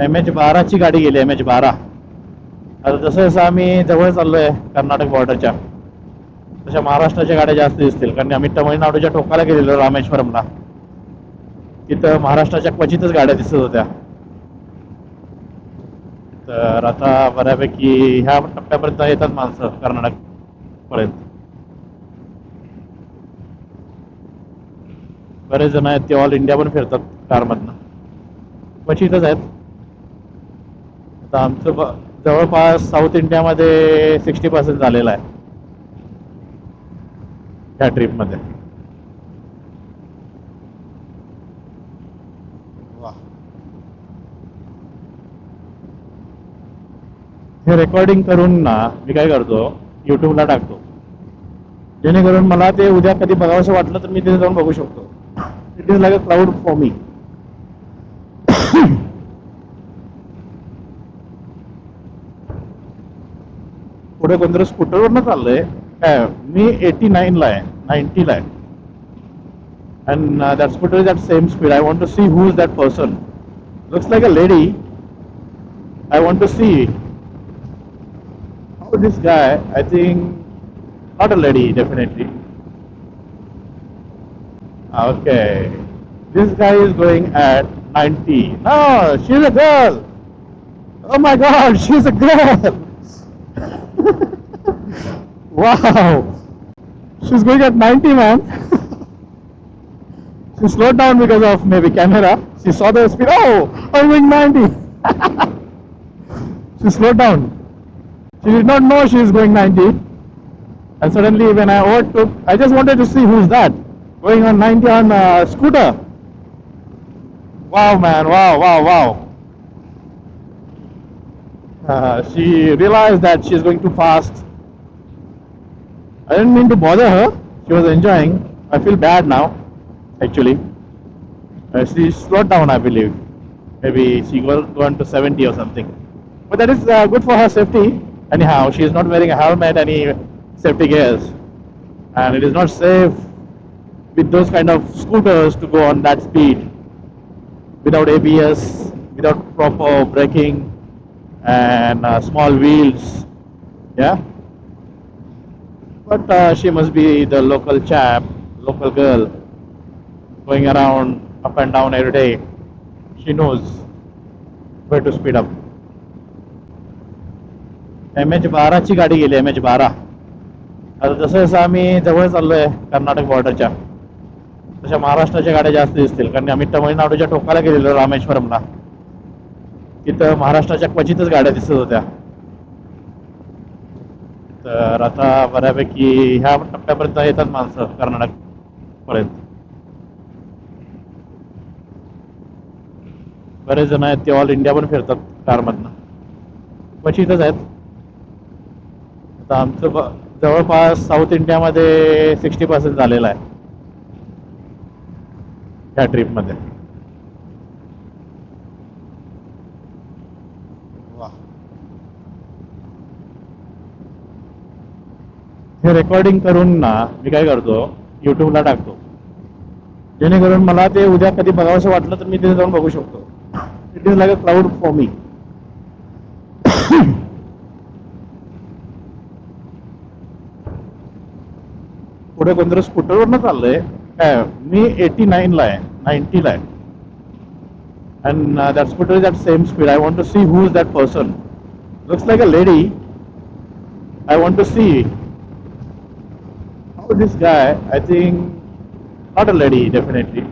MH12 गाडी गेली, MH12. आता जसं जसं आम्ही जवळ चाललोय कर्नाटक बॉर्डरच्या, तशा महाराष्ट्राच्या गाड्या जास्त दिसतील, कारण आम्ही तमिळनाडूच्या टोकाला गेलेलो रामेश्वरमला. तिथं महाराष्ट्राच्या क्वचितच गाड्या दिसत होत्या. तर आता बऱ्यापैकी ह्या टप्प्यापर्यंत येतात माणसं कर्नाटक पर्यंत. बरेच जण आहेत ते ऑल इंडिया पण फिरतात कारमधनं, क्वचितच आहेत. आता आमचं जवळपास साऊथ इंडियामध्ये 60% झालेलं आहे ह्या ट्रिपमध्ये. हे रेकॉर्डिंग करून ना मी काय करतो, यूट्यूबला टाकतो, जेणेकरून मला ते उद्या कधी बघावंसं वाटलं तर मी तिथे जाऊन बघू शकतो. It is like a cloud for me. पुढे कोणतरी स्कूटरवरनं चाललंय काय, मी 89ला आहे, 90ला आहे. And that scooter is at same speed. I want to see who is that person. Looks like a lady. I want to see how this guy, I think not a lady, definitely. Okay, this guy is going at 90. No, she's a girl. Oh my god, she's a girl. Wow, she's going at 90, man. She slowed down because of maybe camera. She saw the speed. Oh, I'm going 90. She slowed down. She did not know she is going 90. And suddenly when I overtook, I just wanted to see who's that going on 90 on a scooter. Wow, man, wow, wow, wow. She realized that she is going too fast. I didn't mean to bother her. She was enjoying. I feel bad now, actually. She slowed down, I believe. Maybe she gone to 70 or something. But that is good for her safety. Anyhow, she is not wearing a helmet, any safety gears, and it is not safe with those kind of scooters to go on that speed without ABS, without proper braking, and small wheels. Yeah, but she must be the local chap, local girl, going around up and down every day. She knows where to speed up. MH12 गाडी गेली, MH12. आता जसं जसं आम्ही जवळ चाललोय कर्नाटक बॉर्डरच्या, तशा महाराष्ट्राच्या गाड्या जास्त दिसतील, कारण आम्ही तमिळनाडूच्या टोकाला गेलेलो रामेश्वरमला. तिथं महाराष्ट्राच्या क्वचितच गाड्या दिसत होत्या. तर आता बऱ्यापैकी ह्या टप्प्यापर्यंत येतात माणसं कर्नाटक पर्यंत. बरेच जण आहेत ते ऑल इंडिया पण फिरतात कारमधनं, क्वचितच आहेत. आता आमचं जवळपास साऊथ इंडियामध्ये 60% झालेलं आहे ह्या ट्रिपमध्ये. हे रेकॉर्डिंग करून ना मी काय करतो, यूट्यूबला टाकतो, जेणेकरून मला ते उद्या कधी बघावंसं वाटलं तर मी तिथे जाऊन बघू शकतो. It is like a cloud for me. पुढे कोणतरी स्कूटरवरनं चाललंय काय, मी 89ला आहे, 90ला आहे. And that scooter is at same speed. I want to see who is that person. Looks like a lady. I want to see how this guy, I think not a lady, definitely.